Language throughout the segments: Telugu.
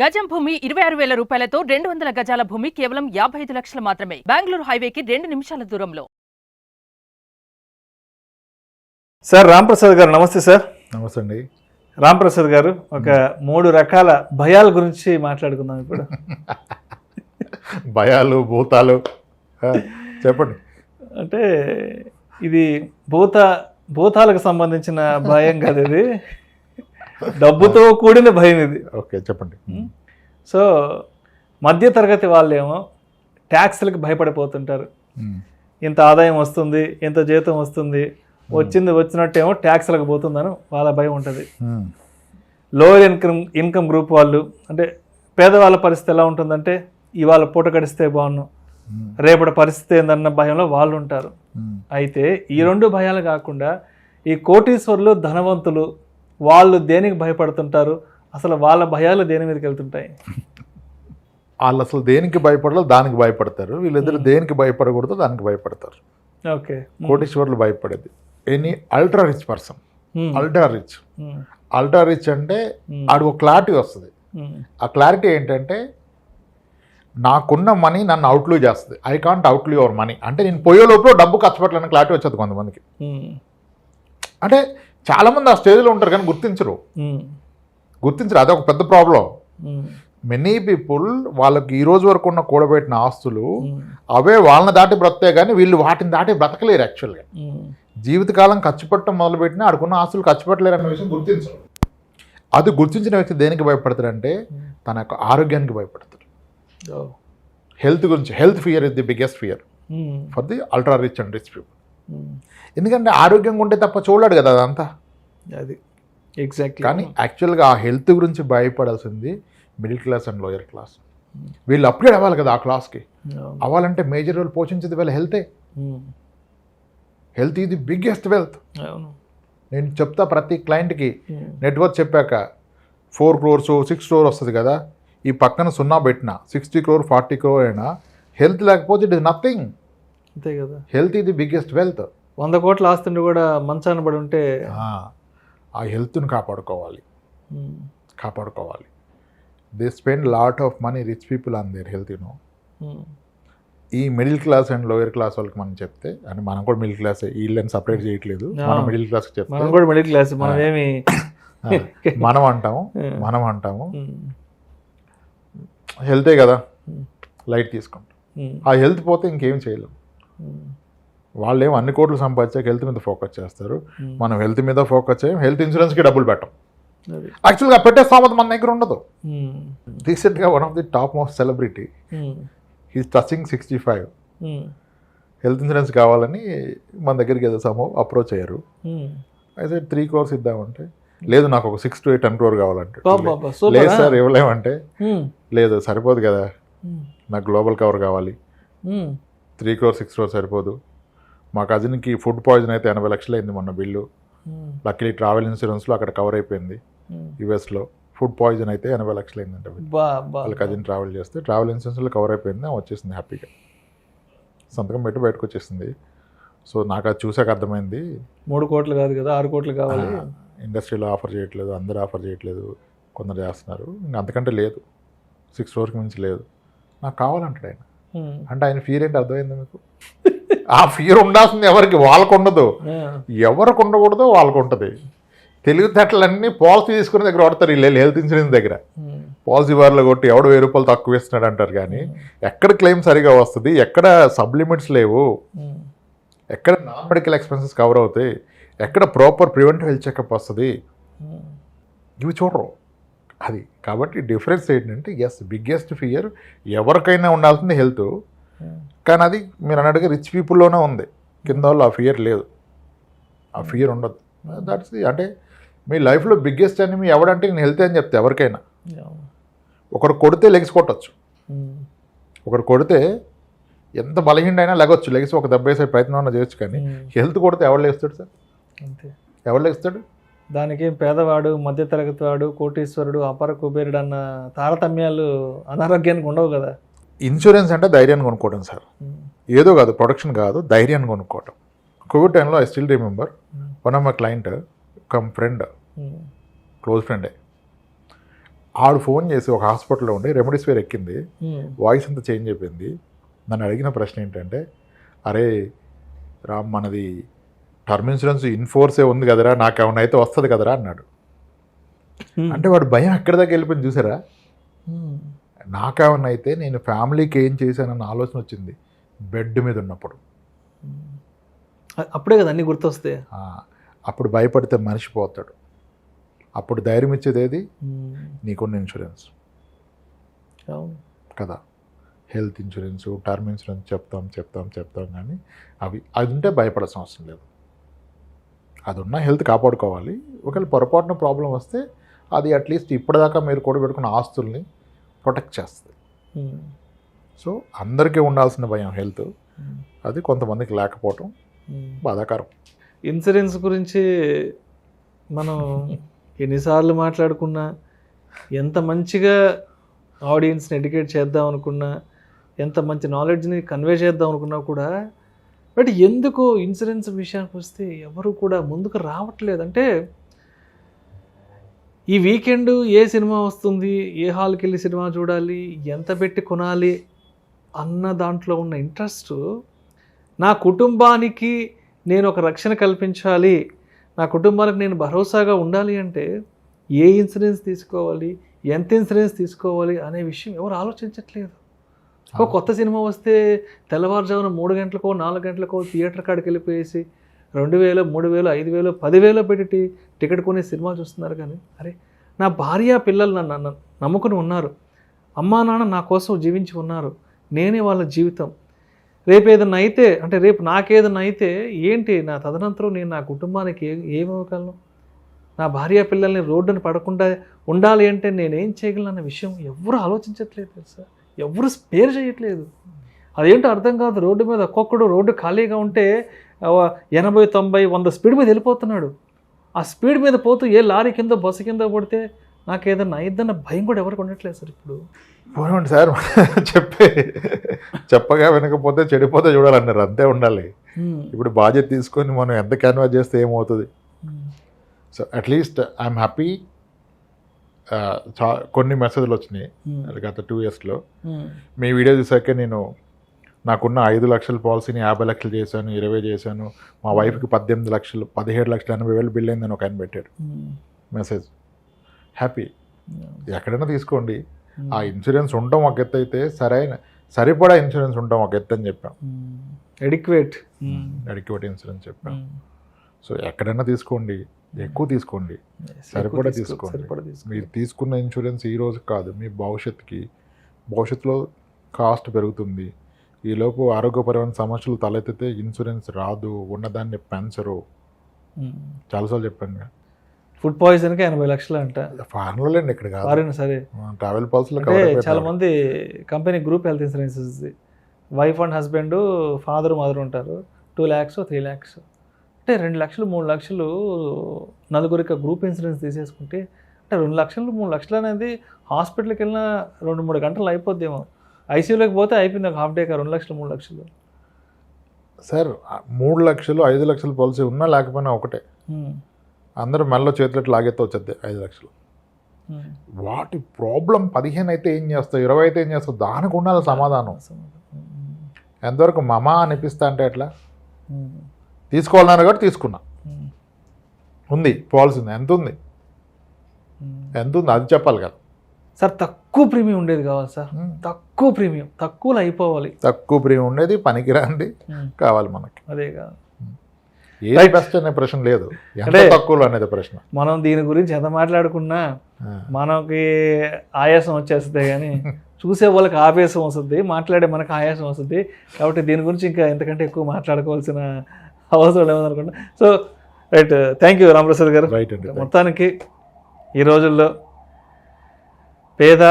గజం భూమి 26,000 రూపాయలతో 200 గజాల భూమి కేవలం 55 లక్షలు మాత్రమే. బెంగళూరు హైవేకి 2 నిమిషాల దూరంలో. సార్ రాంప్రసాద్ గారు నమస్తే సార్. నమస్తే అండి. రాంప్రసాద్ గారు ఒక 3 రకాల భయాల గురించి మాట్లాడుకుందాం ఇప్పుడు. భయాలు భూతాలు చెప్పండి. అంటే ఇది భూతాలకు సంబంధించిన భయం కాదు, ఇది డబ్బుతో కూడిన భయం ఇది. ఓకే చెప్పండి. సో మధ్యతరగతి వాళ్ళేమో ట్యాక్స్లకు భయపడిపోతుంటారు. ఇంత ఆదాయం వస్తుంది, ఇంత జీతం వస్తుంది, వచ్చినట్టేమో ట్యాక్స్లకు పోతుందని వాళ్ళ భయం ఉంటుంది. లోయర్ ఇన్కమ్ గ్రూప్ వాళ్ళు, అంటే పేదవాళ్ళ పరిస్థితి ఎలా ఉంటుందంటే ఇవాళ పూట గడిస్తే బాగున్నాం, రేపటి పరిస్థితి ఏందన్న భయంలో వాళ్ళు ఉంటారు. అయితే ఈ 2 భయాలు కాకుండా ఈ కోటీశ్వరులు ధనవంతులు వాళ్ళు దేనికి భయపడుతుంటారు, అసలు వాళ్ళ భయాలు దేని మీదకి వెళ్తుంటాయి? వాళ్ళు అసలు దేనికి భయపడాలో దానికి భయపడతారు, వీళ్ళిద్దరు దేనికి భయపడకూడదు దానికి భయపడతారు. ఓకే. కోటీశ్వర్లు భయపడేది any ultra rich person. Ultra rich అంటే ఆడు ఒక క్లారిటీ వస్తుంది. ఆ క్లారిటీ ఏంటంటే నాకున్న మనీ నన్ను అవుట్లూ చేస్తుంది. ఐ కాంట్ అవుట్లూ యువర్ మనీ. అంటే నేను పోయే లోపల డబ్బు ఖర్చు పెట్టాలని క్లారిటీ వచ్చేది కొంతమందికి. అంటే చాలామంది ఆ స్టేజ్లో ఉంటారు కానీ గుర్తించరు. అదొక పెద్ద ప్రాబ్లం. మెనీ పీపుల్ వాళ్ళకి ఈ రోజు వరకు ఉన్న కూడబెట్టిన ఆస్తులు అవే వాళ్ళని దాటి బ్రతే కానీ వీళ్ళు వాటిని దాటి బ్రతకలేరు. యాక్చువల్గా జీవితకాలం ఖర్చు పెట్టడం మొదలుపెట్టినా ఆడుకున్న ఆస్తులు ఖర్చు పెట్టలేరు అన్న విషయం గుర్తించరు. అది గుర్తించిన వ్యక్తి దేనికి భయపడతాడంటే తన యొక్క ఆరోగ్యానికి భయపడతాడు. హెల్త్ గురించి, health fear is the biggest fear for the ultra rich and rich people. ఎందుకంటే ఆరోగ్యంగా ఉంటే తప్ప చూడలేడు కదా అదంతా. అది ఎగ్జాక్ట్లీ. కానీ యాక్చువల్గా ఆ హెల్త్ గురించి భయపడాల్సింది middle class and lower class. వీళ్ళు అప్గ్రేడ్ అవ్వాలి కదా ఆ క్లాస్కి. అవ్వాలంటే మేజర్ రోల్ పోషించేది వీళ్ళ హెల్తే. హెల్త్ ఇది బిగ్గెస్ట్ వెల్త్. నేను చెప్తా ప్రతి క్లయింట్కి, నెట్వర్క్ చెప్పాక 4 crores 6 crores వస్తుంది కదా, ఈ పక్కన 0 పెట్టినా 60 crore 40 crore అయినా హెల్త్ లేకపోతే ఇట్ ఇస్ నథింగ్. అంతే కదా. హెల్త్ ఇది బిగ్గెస్ట్ వెల్త్. 100 కోట్ల ఆస్తుండి కూడా మంచాన పడి ఉంటే ఆ హెల్త్ని కాపాడుకోవాలి. They spend lot of money, rich people on their health. ఈ middle class and lower class వాళ్ళకి మనం చెప్తే, అంటే మనం కూడా మిడిల్ క్లాస్, వీళ్ళని సపరేట్ చేయట్లేదు, మనం మిడిల్ క్లాస్కి చెప్తే మనం కూడా మిడిల్ క్లాస్, మనమేమి మనం అంటాము హెల్తే కదా లైట్ తీసుకుంటాం. ఆ హెల్త్ పోతే ఇంకేం చేయలేం. వాళ్ళు ఏమో అన్ని కోట్లు సంపాదించాక హెల్త్ మీద ఫోకస్ చేస్తారు, మనం హెల్త్ మీద ఫోకస్ చేయం, హెల్త్ ఇన్సూరెన్స్కి డబ్బులు పెట్టం. యాక్చువల్గా పెట్టే స్థామత మన దగ్గర ఉండదు. రీసెంట్గా one of the top most celebrity, he's touching 65, health insurance కావాలని మన దగ్గరికి ఏదో సమూహం అప్రోచ్ అయ్యారు. అయితే 3 crores ఇద్దామంటే లేదు, నాకు ఒక 6 to 10 crore కావాలంటే, లేదు సార్ ఇవ్వలేమంటే, లేదు సరిపోదు కదా, నాకు గ్లోబల్ కవర్ కావాలి, 3 crores 6 crores సరిపోదు. మా కజిన్కి ఫుడ్ పాయిజన్ అయితే 80 లక్షలు అయింది మొన్న బిల్లు. లక్కీ ట్రావెల్ ఇన్సూరెన్స్లో అక్కడ కవర్ అయిపోయింది. యుఎస్లో ఫుడ్ పాయిజన్ అయితే 80 లక్షలు అయిందంటే వాళ్ళ కజిన్ ట్రావెల్ చేస్తే ట్రావెల్ ఇన్సూరెన్స్లో కవర్ అయిపోయింది, వచ్చేసింది హ్యాపీగా, సంతకం పెట్టి బయటకు వచ్చేసింది. సో నాకు అది చూసాక అర్థమైంది 3 కోట్లు కాదు కదా 6 కోట్లు కావాలి. ఇండస్ట్రీలో ఆఫర్ చేయట్లేదు, అందరూ ఆఫర్ చేయట్లేదు, కొందరు చేస్తున్నారు. ఇంకా అంతకంటే లేదు, 6 crores మించి లేదు, నాకు కావాలంటాడు ఆయన. అంటే ఆయన ఫియర్ ఏంటి అర్థమైంది మీకు? ఆ ఫియర్ ఉండాల్సింది ఎవరికి? వాళ్ళకు ఉండదు. ఎవరికి ఉండకూడదు వాళ్ళకు ఉంటుంది. తెలివితేటలన్నీ పాలసీ తీసుకునే దగ్గర వాడతారు వీళ్ళు, హెల్త్ ఇన్సూరెన్స్ దగ్గర పాలసీ వారిలో కొట్టి ఎవడు 1000 రూపాయలు తక్కువ ఇస్తున్నాడు అంటారు. కానీ ఎక్కడ క్లెయిమ్ సరిగా వస్తుంది, ఎక్కడ సబ్లిమిట్స్ లేవు, ఎక్కడ నాన్ మెడికల్ ఎక్స్పెన్సెస్ కవర్ అవుతాయి, ఎక్కడ ప్రాపర్ ప్రివెంటివ్ హెల్త్ చెకప్ వస్తుంది, ఇవి చూడరు. అది కాబట్టి డిఫరెన్స్ ఏంటంటే, ఎస్ బిగ్గెస్ట్ ఫియర్ ఎవరికైనా ఉండాల్సింది హెల్త్. కానీ అది మీరు అన్నట్టుగా రిచ్ పీపుల్లోనే ఉంది, కింద వాళ్ళు ఆ ఫియర్ లేదు, ఆ ఫియర్ ఉండదు. That's the. అంటే మీ లైఫ్లో బిగ్గెస్ట్ ఎనిమీ ఎవడంటే నేను హెల్త్ అని చెప్తే ఎవరికైనా. ఒకడు కొడితే లెగ్స్ కొట్టచ్చు, ఒకడు కొడితే ఎంత బలహీనైనా లెగొచ్చు, లెగ్స్ ఒక దెబ్బ వేసే ప్రయత్నం అన్నా చేయొచ్చు. కానీ హెల్త్ కొడితే ఎవరు లేస్తాడు సార్? అంతే, ఎవరు లేస్తాడు? దానికి పేదవాడు, మధ్యతరగతి వాడు, కోటీశ్వరుడు, అపర కుబేరుడు అన్న తారతమ్యాలు అనారోగ్యానికి ఉండవు కదా. ఇన్సూరెన్స్ అంటే ధైర్యాన్ని కొనుక్కోవడం సార్, ఏదో కాదు, ప్రొడక్షన్ కాదు, ధైర్యాన్ని కొనుక్కోవటం. కోవిడ్ టైంలో I still remember one of my client come friend, close ఫ్రెండే, ఆడు ఫోన్ చేసి ఒక హాస్పిటల్లో ఉండి రెమెడీస్వేర్ ఎక్కింది, వాయిస్ అంతా చేంజ్ అయిపోయింది. నన్ను అడిగిన ప్రశ్న ఏంటంటే, అరే రామ్ మనది టర్మ్ ఇన్సూరెన్స్ ఇన్ఫోర్సే ఉంది కదరా, నాకు ఏమన్నా అయితే వస్తుంది కదరా అన్నాడు. అంటే వాడు భయం ఎక్కడి దాకా వెళ్ళిపోయింది చూసారా. నాకేమన్నా అయితే నేను ఫ్యామిలీకి ఏం చేశానన్న ఆలోచన వచ్చింది బెడ్ మీద ఉన్నప్పుడు. అప్పుడే కదా అన్నీ గుర్తొస్తాయి. అప్పుడు భయపడితే మనిషి పోతాడు. అప్పుడు ధైర్యం ఇచ్చేది ఏది, నీకున్న ఇన్సూరెన్స్ కదా. హెల్త్ ఇన్సూరెన్స్, టర్మ్ ఇన్సూరెన్స్ చెప్తాం కానీ అది ఉంటే భయపడాల్సిన అవసరం లేదు. అది ఉన్న హెల్త్ కాపాడుకోవాలి. ఒకవేళ పొరపాటున ప్రాబ్లం వస్తే అది అట్లీస్ట్ ఇప్పటిదాకా మీరు కూడబెట్టుకున్న ఆస్తుల్ని ప్రొటెక్ట్ చేస్తుంది. సో అందరికీ ఉండాల్సిన భయం హెల్త్, అది కొంతమందికి లేకపోవటం బాధాకరం. ఇన్సూరెన్స్ గురించి మనం ఎన్నిసార్లు మాట్లాడుకున్నా, ఎంత మంచిగా ఆడియన్స్ని ఎడ్యుకేట్ చేద్దాం అనుకున్నా, ఎంత మంచి నాలెడ్జ్ని కన్వే చేద్దాం అనుకున్నా కూడా, బట్ ఎందుకు ఇన్సూరెన్స్ విషయానికి వస్తే ఎవరు కూడా ముందుకు రావట్లేదు. అంటే ఈ వీకెండ్ ఏ సినిమా వస్తుంది, ఏ హాల్కి వెళ్ళి సినిమా చూడాలి, ఎంత పెట్టి కొనాలి అన్న దాంట్లో ఉన్న ఇంట్రెస్ట్, నా కుటుంబానికి నేను ఒక రక్షణ కల్పించాలి, నా కుటుంబానికి నేను భరోసాగా ఉండాలి అంటే ఏ ఇన్సూరెన్స్ తీసుకోవాలి, ఎంత ఇన్సూరెన్స్ తీసుకోవాలి అనే విషయం ఎవరు ఆలోచించట్లేదు. ఒక కొత్త సినిమా వస్తే తెల్లవారుజామున 3 గంటలకో 4 గంటలకో థియేటర్ కాడికి వెళ్ళిపోయేసి 2000, 3000, 5000, 10,000 పెట్టి టికెట్ కొనే సినిమా చూస్తున్నారు. కానీ అరే నా భార్య పిల్లలు నన్ను నమ్ముకుని ఉన్నారు, అమ్మా నాన్న నా కోసం జీవించి ఉన్నారు, నేనే వాళ్ళ జీవితం. రేపు ఏదన్నా అయితే, అంటే రేపు నాకేదన్నా అయితే ఏంటి నా తదనంతరం నేను నా కుటుంబానికి ఏమవ్వగలను, నా భార్య పిల్లల్ని రోడ్డుని పడకుండా ఉండాలి అంటే నేనేం చేయగలను అన్న విషయం ఎవరు ఆలోచించట్లేదు తెలుసా. ఎవరు స్పేర్ చేయట్లేదు. అదేంటో అర్థం కాదు. రోడ్డు మీద ఒక్కొక్కడు రోడ్డు ఖాళీగా ఉంటే 80, 90, 100 స్పీడ్ మీద వెళ్ళిపోతున్నాడు. ఆ స్పీడ్ మీద పోతూ ఏ లారీ కింద బస్సు కింద పడితే నాకు ఏదన్నా అయిద్దన్న భయం కూడా ఎవరికి ఉండట్లేదు సార్. ఇప్పుడు పోనండి సార్, చెప్పగా వినకపోతే చెడిపోతే చూడాలన్నారు, అంతే ఉండాలి. ఇప్పుడు బాధ్యత తీసుకొని మనం ఎంత క్యాన్వాస్ చేస్తే ఏమవుతుంది. So at least I'm happy. కొన్ని మెసేజ్లు వచ్చినాయి గత 2 yearsలో. మీ వీడియో చూసాకే నేను నాకున్న 5 లక్షల పాలసీని 50 లక్షలు చేశాను, 20 చేశాను, మా వైఫ్కి 18 లక్షలు, 17,80,000 బిల్ అయిందని ఒక ఆయన పెట్టాడు మెసేజ్. హ్యాపీ. ఎక్కడైనా తీసుకోండి. ఆ ఇన్సూరెన్స్ ఉండటం ఒక ఎత్తు అయితే, సరిపడా ఇన్సూరెన్స్ ఉండటం ఒక ఎత్తు అని చెప్పాం. అడిక్వేట్ ఇన్సూరెన్స్ చెప్పాం. సో ఎక్కడైనా తీసుకోండి, ఎక్కువ తీసుకోండి, సరిపడా తీసుకోండి. మీరు తీసుకున్న ఇన్సూరెన్స్ ఈ రోజు కాదు, మీ భవిష్యత్తులో కాస్ట్ పెరుగుతుంది. ఈలోపు ఆరోగ్యపరమైన సమస్యలు తలెత్తితే ఇన్సూరెన్స్ రాదు, ఉన్నదాన్ని పెంచరు. చాలాసార్లు చెప్పాను. ఫుడ్ పాయిజన్కి 80 లక్షలు అంట. ఫారెన్లో అండి, ఇక్కడ కాదు. ఫారెన్ సరే. ట్రావెల్ పాలసీలో చాలా మంది company group health insurance, wife and husband, father mother ఉంటారు. 2 lakhs, 3 lakhs అంటే 2 లక్షలు 3 లక్షలు నలుగురికి గ్రూప్ ఇన్సూరెన్స్ తీసేసుకుంటే, అంటే 2 లక్షలు 3 లక్షలు అనేది హాస్పిటల్కి వెళ్ళినా 2-3 గంటలు అయిపోద్దేమో. ఐసీయూలోకి పోతే అయిపోయింది, ఒక హాఫ్ డేగా 2 లక్షలు 3 లక్షలు. సార్ 3 లక్షలు 5 లక్షల పాలసీ ఉన్నా లేకపోయినా ఒకటే. అందరూ మెల్ల చేతులకి లాగెత్తే వచ్చేది 5 లక్షలు. వాటి ప్రాబ్లం 15 అయితే ఏం చేస్తావు, 20 అయితే ఏం చేస్తావు, దానికి ఉండాలి సమాధానం. ఎంతవరకు మమా అనిపిస్తా అంటే ఎట్లా తీసుకోవాలన్నారు కాబట్టి తీసుకున్నా. ఉంది పాలసీ ఉంది, ఎంత ఉంది అది చెప్పాలి కదా సార్. తక్కువ ప్రీమియం ఉండేది కావాలి సార్, తక్కువ ప్రీమియం, తక్కువలో అయిపోవాలి. తక్కువ ప్రీమియం ఉండేది పనికిరాంది కావాలి మనకి. అదే కాదు, ఏ బెస్ట్ అనే ప్రశ్న లేదు, అంటే తక్కువలో అనేది ప్రశ్న. మనం దీని గురించి ఎంత మాట్లాడుకున్నా మనకి ఆయాసం వచ్చేస్తుంది, కానీ చూసే వాళ్ళకి ఆవేశం వస్తుంది, మాట్లాడే మనకు ఆయాసం వస్తుంది. కాబట్టి దీని గురించి ఇంకా ఎంతకంటే ఎక్కువ మాట్లాడుకోవాల్సిన అవసరం ఏమనుకుంటా. So right, thank you Ramprasad గారు. రైట్ అండి. మొత్తానికి ఈ రోజుల్లో పేద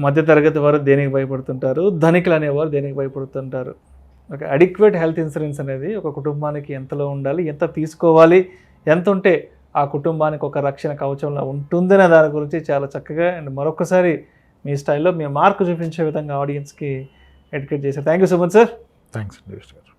మధ్యతరగతి వారు దేనికి భయపడుతుంటారు, ధనికులు అనేవారు దేనికి భయపడుతుంటారు. ఒక అడిక్వేట్ హెల్త్ ఇన్సూరెన్స్ అనేది ఒక కుటుంబానికి ఎంతలో ఉండాలి, ఎంత తీసుకోవాలి, ఎంత ఉంటే ఆ కుటుంబానికి ఒక రక్షణ కవచంలో ఉంటుందనే దాని గురించి చాలా చక్కగా అండ్ మరొకసారి మీ స్టైల్లో మీ మార్కు చూపించే విధంగా ఆడియన్స్కి ఎడ్యుకేట్ చేశారు. Thank you so much sir. Thanks అండి.